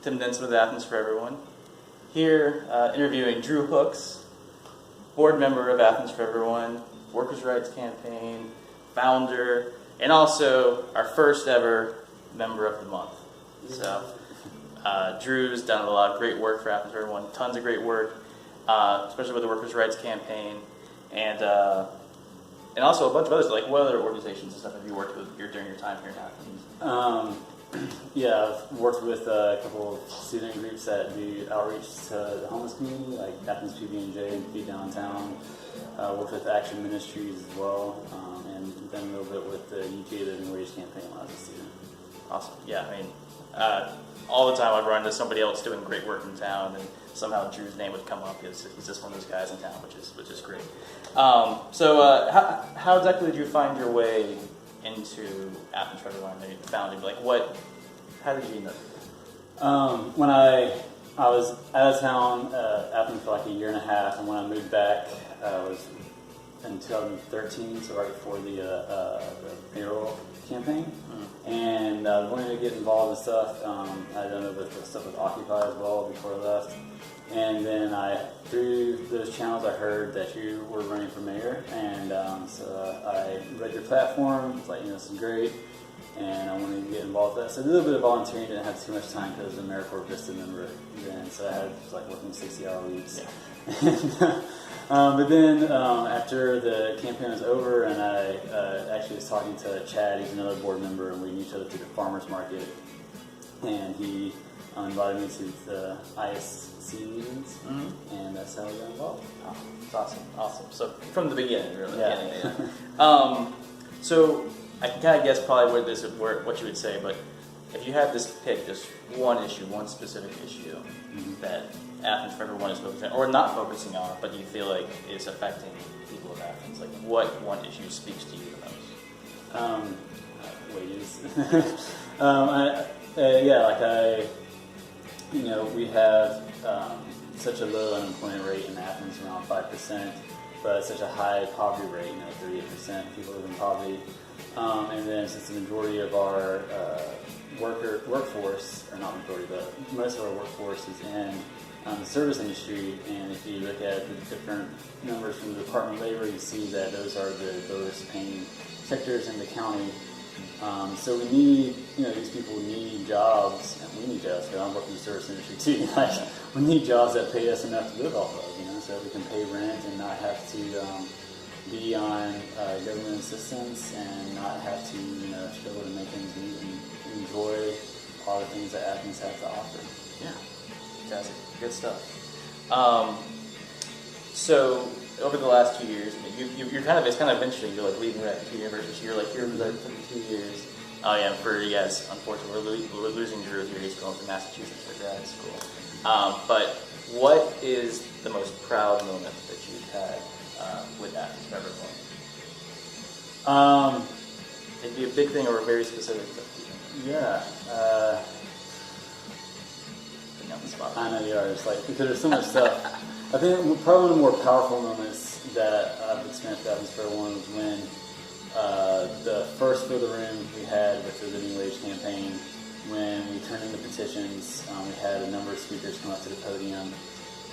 Tim Denson with Athens for Everyone. Here, interviewing Drew Hooks, board member of Athens for Everyone, Workers' Rights Campaign, founder, and also our first ever member of the month. So, Drew's done a lot of great work for Athens for Everyone, tons of great work, especially with the Workers' Rights Campaign, and also a bunch of others. Like, what other organizations and stuff have you worked with during your time here in Athens? Yeah, I've worked with a couple of student groups that do outreach to the homeless community, like Athens PB&J and Feed Downtown. Worked with Action Ministries as well, and then a little bit with the UK Living Wage Campaign when I was a student. Awesome. Yeah, I mean, all the time I've run into somebody else doing great work in town, and somehow Drew's name would come up. He's just one of those guys in town, which is great. So how exactly did you find your way into Athens for Everyone? Maybe founding, like how did you know? When I was out of town, Athens for like a year and a half, and when I moved back, was in 2013, so right before the mayoral campaign, and I wanted to get involved in stuff. I'd done a bit of stuff with Occupy as well before I left, and then through those channels, I heard that you were running for mayor, and so I read your platform. It's like, this is great, and I wanted to get involved with that. So I did a little bit of volunteering. Didn't have too much time because I was an AmeriCorps Vista member then, so I had working 60-hour weeks. Yeah. But then after the campaign was over, and I actually was talking to Chad, he's another board member, and we knew each other through the farmers market, and he invited me to the ISC meetings, and that's how we got involved. Oh, that's awesome. So from the beginning, really. Yeah. So I can kind of guess probably what you would say, but if you had this pick, just one issue, one specific issue that Athens for Everyone is focusing on, or not focusing on, but you feel like is affecting people of Athens, like what one issue speaks to you the most? Wages. We have such a low unemployment rate in Athens, around 5%, but such a high poverty rate, 38% people live in poverty. And then since the majority of our workforce, or not majority, but most of our workforce is in the service industry, and if you look at the different numbers from the Department of Labor, you see that those are the lowest paying sectors in the county. So we need, these people need jobs, and we need jobs, because I'm working in the service industry too. We need jobs that pay us enough to live off of, so we can pay rent and not have to be on government assistance and not have to, struggle to make ends meet and enjoy all the things that Athens has to offer. Yeah, fantastic, good stuff. So over the last 2 years, it's kind of interesting. You're leaving two universities. You're here for 2 years. Oh yeah, for you guys, unfortunately, we're losing Drew here. He's going to Massachusetts for grad school. But what is the most proud moment that you've had with Athens for Everyone? It'd be a big thing or a very specific thing. Yeah. Putting on the spot. I know you are. It's because there's so much stuff. I think probably one of the more powerful moments that I've experienced at Athens for Everyone was when the first For the Room we had with the Living Wage Campaign, when we turned in the petitions, we had a number of speakers come up to the podium,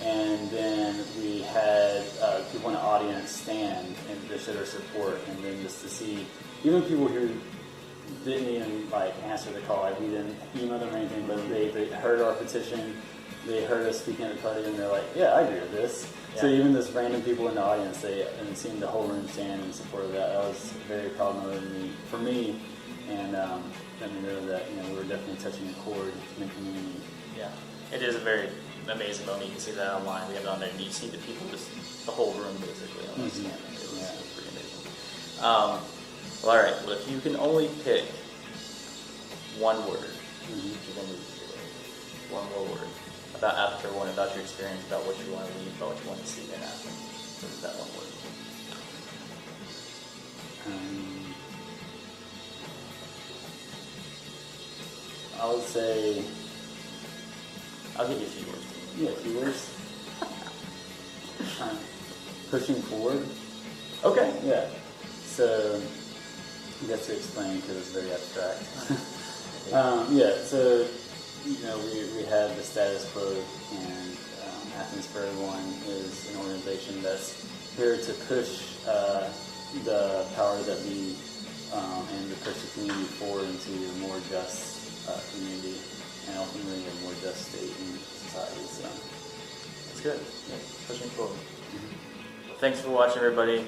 and then we had people in the audience stand and to show their support, and then just to see even people who didn't even answer the call, we didn't email them or anything, but they heard our petition, they heard us speaking at the podium, and they're like, yeah, I agree with this. Yeah. So even this random people in the audience, and seeing the whole room stand in support of that was a very proud moment for me, and let me know that we were definitely touching a chord in the community. Yeah, it is a very amazing moment. You can see that online. We have it on there, and you see the people, the whole room basically on the stand. It's pretty amazing. Well, all right. Well, if you can only pick one word, you can leave one more word about Athens for Everyone, about your experience, about what you want to leave, about what you want to see in Athens. What is that one word? I would say, I'll give you a few words. Yeah, a few words. Pushing forward. Okay. Yeah. So, I guess to explain because it's very abstract. So we have the status quo, and Athens for Everyone is an organization that's here to push the power that we and to push the community forward into a more just community and ultimately a more just state and society. So that's good. Yeah, pushing forward. Well, thanks for watching, everybody.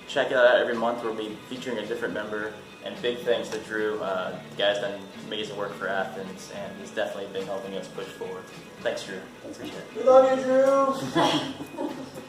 Check it out every month. We'll be featuring a different member. And big thanks to Drew. The guy's done amazing work for Athens, and he's definitely been helping us push forward. Thanks, Drew. Thanks, Wendy. We love you, Drew.